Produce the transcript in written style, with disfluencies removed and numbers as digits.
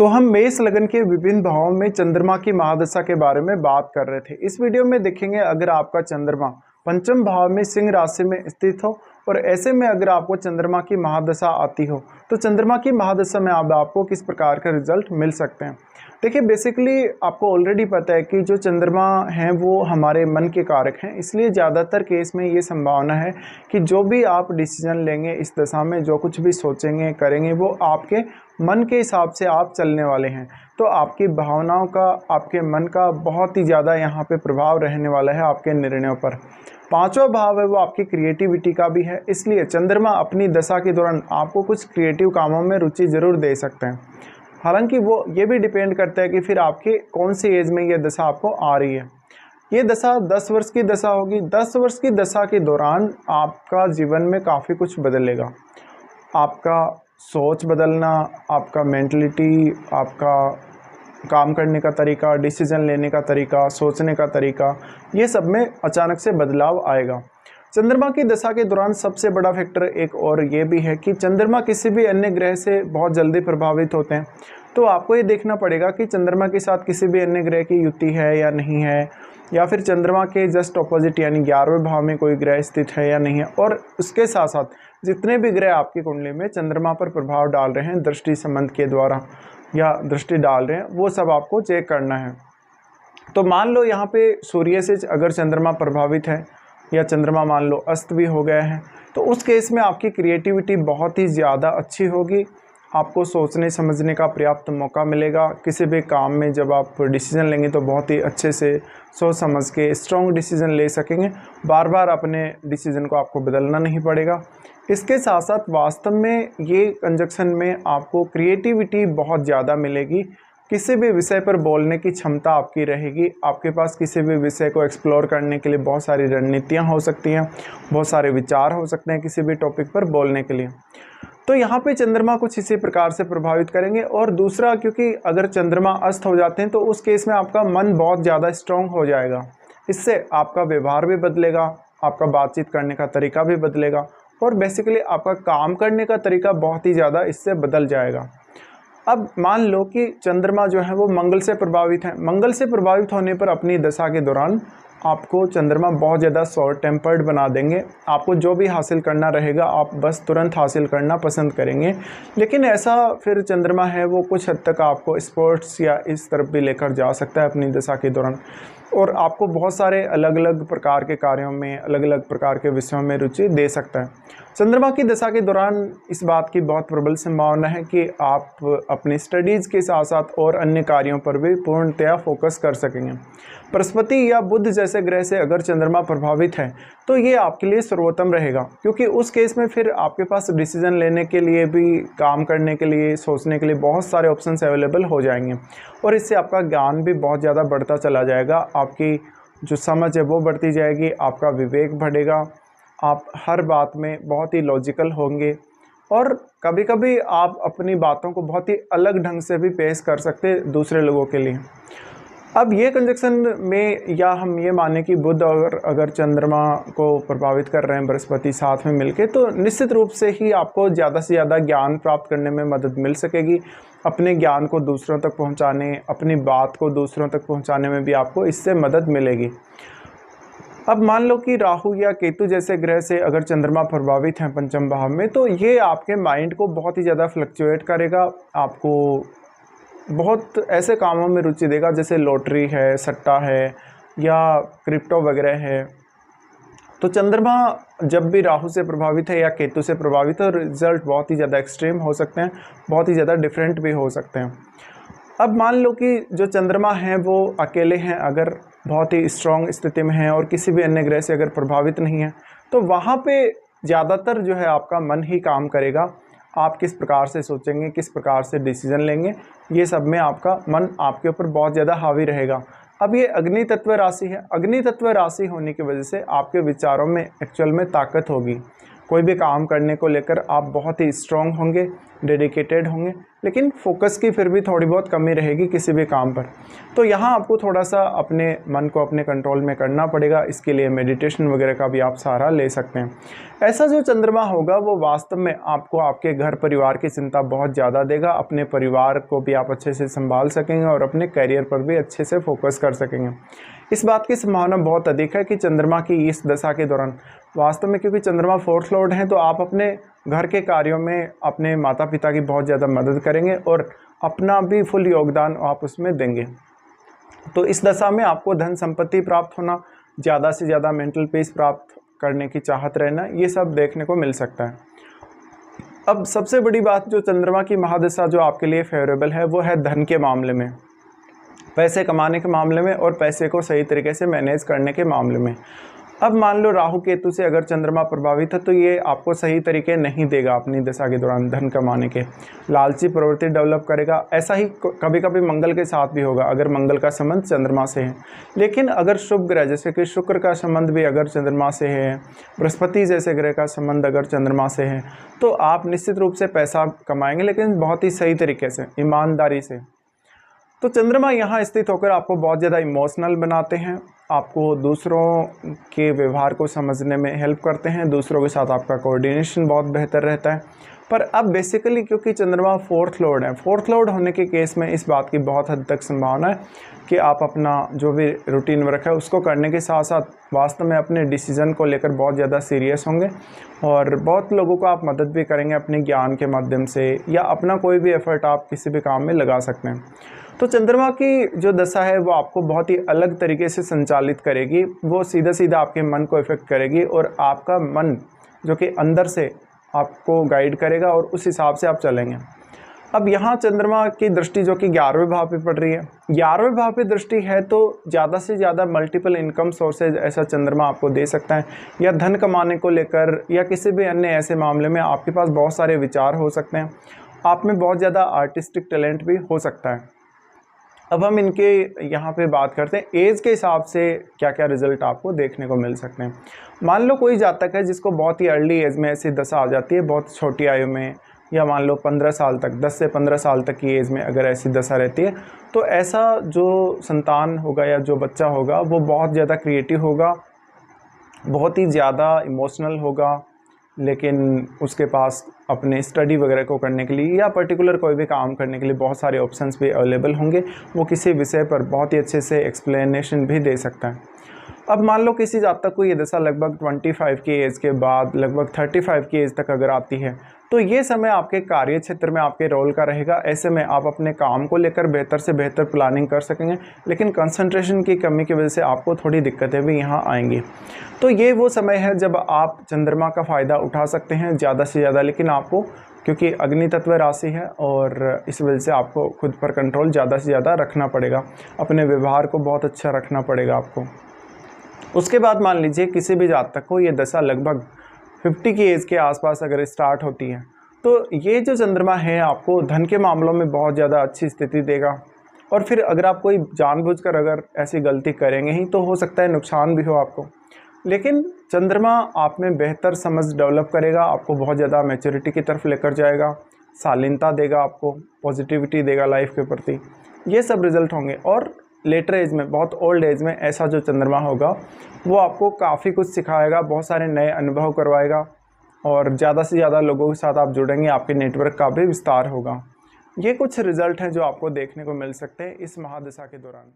तो हम मेष लगन के विभिन्न भावों में चंद्रमा की महादशा के बारे में बात कर रहे थे। इस वीडियो में देखेंगे अगर आपका चंद्रमा पंचम भाव में सिंह राशि में स्थित हो और ऐसे में अगर आपको चंद्रमा की महादशा आती हो तो चंद्रमा की महादशा में अब आपको किस प्रकार का रिजल्ट मिल सकते हैं। देखिए बेसिकली आपको ऑलरेडी पता है कि जो चंद्रमा हैं वो हमारे मन के कारक हैं, इसलिए ज़्यादातर केस में ये संभावना है कि जो भी आप डिसीजन लेंगे इस दशा में, जो कुछ भी सोचेंगे करेंगे, वो आपके मन के हिसाब से आप चलने वाले हैं। तो आपकी भावनाओं का, आपके मन का बहुत ही ज़्यादा यहाँ पे प्रभाव रहने वाला है आपके निर्णयों पर। पांचवा भाव है वो आपकी क्रिएटिविटी का भी है, इसलिए चंद्रमा अपनी दशा के दौरान आपको कुछ क्रिएटिव कामों में रुचि ज़रूर दे सकते हैं। हालांकि वो ये भी डिपेंड करता है कि फिर आपकी कौन सी एज में ये दशा आपको आ रही है। ये दशा 10 वर्ष की दशा होगी। 10 वर्ष की दशा के दौरान आपका जीवन में काफ़ी कुछ बदलेगा। आपका सोच बदलना, आपका मेंटलिटी, आपका काम करने का तरीका, डिसीजन लेने का तरीका, सोचने का तरीका, ये सब में अचानक से बदलाव आएगा। चंद्रमा की दशा के दौरान सबसे बड़ा फैक्टर एक और ये भी है कि चंद्रमा किसी भी अन्य ग्रह से बहुत जल्दी प्रभावित होते हैं। तो आपको ये देखना पड़ेगा कि चंद्रमा के साथ किसी भी अन्य ग्रह की युति है या नहीं है, या फिर चंद्रमा के जस्ट ऑपोजिट यानी 11वें भाव में कोई ग्रह स्थित है या नहीं है। और उसके साथ साथ जितने भी ग्रह आपकी कुंडली में चंद्रमा पर प्रभाव डाल रहे हैं दृष्टि संबंध के द्वारा या दृष्टि डाल रहे हैं, वो सब आपको चेक करना है। तो मान लो यहाँ पे सूर्य से अगर चंद्रमा प्रभावित है या चंद्रमा मान लो अस्त भी हो गया है, तो उस केस में आपकी क्रिएटिविटी बहुत ही ज़्यादा अच्छी होगी। आपको सोचने समझने का पर्याप्त मौका मिलेगा। किसी भी काम में जब आप डिसीजन लेंगे तो बहुत ही अच्छे से सोच समझ के स्ट्रॉन्ग डिसीजन ले सकेंगे। बार बार अपने डिसीजन को आपको बदलना नहीं पड़ेगा। इसके साथ साथ वास्तव में ये कंजक्शन में आपको क्रिएटिविटी बहुत ज़्यादा मिलेगी। किसी भी विषय पर बोलने की क्षमता आपकी रहेगी। आपके पास किसी भी विषय को एक्सप्लोर करने के लिए बहुत सारी रणनीतियाँ हो सकती हैं, बहुत सारे विचार हो सकते हैं किसी भी टॉपिक पर बोलने के लिए। तो यहाँ पे चंद्रमा कुछ इसी प्रकार से प्रभावित करेंगे। और दूसरा, क्योंकि अगर चंद्रमा अस्त हो जाते हैं तो उस केस में आपका मन बहुत ज़्यादा स्ट्रॉन्ग हो जाएगा। इससे आपका व्यवहार भी बदलेगा, आपका बातचीत करने का तरीका भी बदलेगा और बेसिकली आपका काम करने का तरीका बहुत ही ज़्यादा इससे बदल जाएगा। अब मान लो कि चंद्रमा जो है वो मंगल से प्रभावित है। मंगल से प्रभावित होने पर अपनी दशा के दौरान आपको चंद्रमा बहुत ज़्यादा शॉर्ट टेम्पर्ड बना देंगे। आपको जो भी हासिल करना रहेगा आप बस तुरंत हासिल करना पसंद करेंगे। लेकिन ऐसा फिर चंद्रमा है वो कुछ हद तक आपको स्पोर्ट्स या इस तरफ भी लेकर जा सकता है अपनी दशा के दौरान, और आपको बहुत सारे अलग अलग प्रकार के कार्यों में, अलग अलग प्रकार के विषयों में रुचि दे सकता है। चंद्रमा की दशा के दौरान इस बात की बहुत प्रबल संभावना है कि आप अपनी स्टडीज़ के साथ साथ और अन्य कार्यों पर भी पूर्णतया फोकस कर सकेंगे। बृहस्पति या बुध जैसे ग्रह से अगर चंद्रमा प्रभावित है तो ये आपके लिए सर्वोत्तम रहेगा, क्योंकि उस केस में फिर आपके पास डिसीजन लेने के लिए भी, काम करने के लिए, सोचने के लिए बहुत सारे ऑप्शंस अवेलेबल हो जाएंगे और इससे आपका ज्ञान भी बहुत ज़्यादा बढ़ता चला जाएगा। आपकी जो समझ है वो बढ़ती जाएगी, आपका विवेक बढ़ेगा, आप हर बात में बहुत ही लॉजिकल होंगे और कभी कभी आप अपनी बातों को बहुत ही अलग ढंग से भी पेश कर सकते दूसरे लोगों के लिए। अब ये कंजक्शन में, या हम ये माने कि बुध और अगर चंद्रमा को प्रभावित कर रहे हैं बृहस्पति साथ में मिलके, तो निश्चित रूप से ही आपको ज़्यादा से ज़्यादा ज्ञान प्राप्त करने में मदद मिल सकेगी। अपने ज्ञान को दूसरों तक पहुंचाने, अपनी बात को दूसरों तक पहुंचाने में भी आपको इससे मदद मिलेगी। अब मान लो कि राहु या केतु जैसे ग्रह से अगर चंद्रमा प्रभावित हैं पंचम भाव में, तो ये आपके माइंड को बहुत ही ज़्यादा फ्लक्चुएट करेगा। आपको बहुत ऐसे कामों में रुचि देगा जैसे लॉटरी है, सट्टा है या क्रिप्टो वगैरह है। तो चंद्रमा जब भी राहु से प्रभावित है या केतु से प्रभावित है, रिजल्ट बहुत ही ज़्यादा एक्सट्रीम हो सकते हैं, बहुत ही ज़्यादा डिफरेंट भी हो सकते हैं। अब मान लो कि जो चंद्रमा हैं वो अकेले हैं, अगर बहुत ही स्ट्रॉन्ग स्थिति में हैं और किसी भी अन्य ग्रह से अगर प्रभावित नहीं है, तो वहाँ पे ज़्यादातर जो है आपका मन ही काम करेगा। आप किस प्रकार से सोचेंगे, किस प्रकार से डिसीजन लेंगे, ये सब में आपका मन आपके ऊपर बहुत ज़्यादा हावी रहेगा। अब ये अग्नि तत्व राशि है। अग्नि तत्व राशि होने की वजह से आपके विचारों में एक्चुअल में ताकत होगी। कोई भी काम करने को लेकर आप बहुत ही स्ट्रॉन्ग होंगे, डेडिकेटेड होंगे, लेकिन फोकस की फिर भी थोड़ी बहुत कमी रहेगी किसी भी काम पर। तो यहाँ आपको थोड़ा सा अपने मन को अपने कंट्रोल में करना पड़ेगा। इसके लिए मेडिटेशन वगैरह का भी आप सहारा ले सकते हैं। ऐसा जो चंद्रमा होगा वो वास्तव में आपको आपके घर परिवार की चिंता बहुत ज़्यादा देगा। अपने परिवार को भी आप अच्छे से संभाल सकेंगे और अपने करियर पर भी अच्छे से फोकस कर सकेंगे। इस बात की संभावना बहुत अधिक है कि चंद्रमा की इस दशा के दौरान वास्तव में, क्योंकि चंद्रमा 4th लॉर्ड है, तो आप अपने घर के कार्यों में अपने माता पिता की बहुत ज़्यादा मदद करेंगे और अपना भी फुल योगदान आप उसमें देंगे। तो इस दशा में आपको धन संपत्ति प्राप्त होना, ज़्यादा से ज़्यादा मेंटल पीस प्राप्त करने की चाहत रहना, ये सब देखने को मिल सकता है। अब सबसे बड़ी बात, जो चंद्रमा की महादशा जो आपके लिए फेवरेबल है वो है धन के मामले में, पैसे कमाने के मामले में और पैसे को सही तरीके से मैनेज करने के मामले में। अब मान लो राहु केतु से अगर चंद्रमा प्रभावित है तो ये आपको सही तरीके नहीं देगा अपनी दशा के दौरान धन कमाने के, लालची प्रवृत्ति डेवलप करेगा। ऐसा ही कभी कभी मंगल के साथ भी होगा अगर मंगल का संबंध चंद्रमा से है। लेकिन अगर शुभ ग्रह जैसे कि शुक्र का संबंध भी अगर चंद्रमा से है, बृहस्पति जैसे ग्रह का संबंध अगर चंद्रमा से है, तो आप निश्चित रूप से पैसा कमाएंगे, लेकिन बहुत ही सही तरीके से, ईमानदारी से। तो चंद्रमा यहाँ स्थित होकर आपको बहुत ज़्यादा इमोशनल बनाते हैं, आपको दूसरों के व्यवहार को समझने में हेल्प करते हैं, दूसरों के साथ आपका कोऑर्डिनेशन बहुत बेहतर रहता है। पर अब बेसिकली क्योंकि चंद्रमा 4th लॉर्ड है, 4th लॉर्ड होने के केस में इस बात की बहुत हद तक संभावना है कि आप अपना जो भी रूटीन वर्क है उसको करने के साथ साथ वास्तव में अपने डिसीज़न को लेकर बहुत ज़्यादा सीरियस होंगे और बहुत लोगों को आप मदद भी करेंगे अपने ज्ञान के माध्यम से, या अपना कोई भी एफर्ट आप किसी भी काम में लगा सकते हैं। तो चंद्रमा की जो दशा है वो आपको बहुत ही अलग तरीके से संचालित करेगी, वो सीधा सीधा आपके मन को इफेक्ट करेगी और आपका मन जो कि अंदर से आपको गाइड करेगा और उस हिसाब से आप चलेंगे। अब यहाँ चंद्रमा की दृष्टि जो कि 11वें भाव पे पड़ रही है, 11वें भाव पे दृष्टि है तो ज़्यादा से ज़्यादा मल्टीपल इनकम सोर्सेज ऐसा चंद्रमा आपको दे सकता है, या धन कमाने को लेकर या किसी भी अन्य ऐसे मामले में आपके पास बहुत सारे विचार हो सकते हैं, आप में बहुत ज़्यादा आर्टिस्टिक टैलेंट भी हो सकता है। अब हम इनके यहाँ पे बात करते हैं एज के हिसाब से क्या क्या रिजल्ट आपको देखने को मिल सकते हैं। मान लो कोई जातक है जिसको बहुत ही अर्ली एज में ऐसी दशा आ जाती है, बहुत छोटी आयु में, या मान लो 15 साल तक, 10 से 15 साल तक की एज में अगर ऐसी दशा रहती है, तो ऐसा जो संतान होगा या जो बच्चा होगा वो बहुत ज़्यादा क्रिएटिव होगा, बहुत ही ज़्यादा इमोशनल होगा, लेकिन उसके पास अपने स्टडी वगैरह को करने के लिए या पर्टिकुलर कोई भी काम करने के लिए बहुत सारे ऑप्शंस भी अवेलेबल होंगे। वो किसी विषय पर बहुत ही अच्छे से एक्सप्लेनेशन भी दे सकता है। अब मान लो किसी जातक को ये दशा लगभग 25 की एज के बाद लगभग 35 की एज तक अगर आती है, तो ये समय आपके कार्य क्षेत्र में आपके रोल का रहेगा। ऐसे में आप अपने काम को लेकर बेहतर से बेहतर प्लानिंग कर सकेंगे, लेकिन कंसंट्रेशन की कमी की वजह से आपको थोड़ी दिक्कतें भी यहाँ आएंगी। तो ये वो समय है जब आप चंद्रमा का फ़ायदा उठा सकते हैं ज़्यादा से ज़्यादा, लेकिन आपको क्योंकि अग्नि तत्व राशि है और इस वजह से आपको खुद पर कंट्रोल ज़्यादा से ज़्यादा रखना पड़ेगा, अपने व्यवहार को बहुत अच्छा रखना पड़ेगा आपको। उसके बाद मान लीजिए किसी भी जातक को ये दशा लगभग 50 की एज के आसपास अगर स्टार्ट होती है, तो ये जो चंद्रमा है आपको धन के मामलों में बहुत ज़्यादा अच्छी स्थिति देगा। और फिर अगर आप कोई जानबूझकर अगर ऐसी गलती करेंगे ही तो हो सकता है नुकसान भी हो आपको, लेकिन चंद्रमा आप में बेहतर समझ डेवलप करेगा, आपको बहुत ज़्यादा मैच्योरिटी की तरफ लेकर जाएगा, शालीनता देगा, आपको पॉजिटिविटी देगा लाइफ के प्रति, ये सब रिजल्ट होंगे। और लेटर एज में, बहुत ओल्ड एज में ऐसा जो चंद्रमा होगा वो आपको काफ़ी कुछ सिखाएगा, बहुत सारे नए अनुभव करवाएगा और ज़्यादा से ज़्यादा लोगों के साथ आप जुड़ेंगे, आपके नेटवर्क का भी विस्तार होगा। ये कुछ रिजल्ट हैं जो आपको देखने को मिल सकते हैं इस महादशा के दौरान।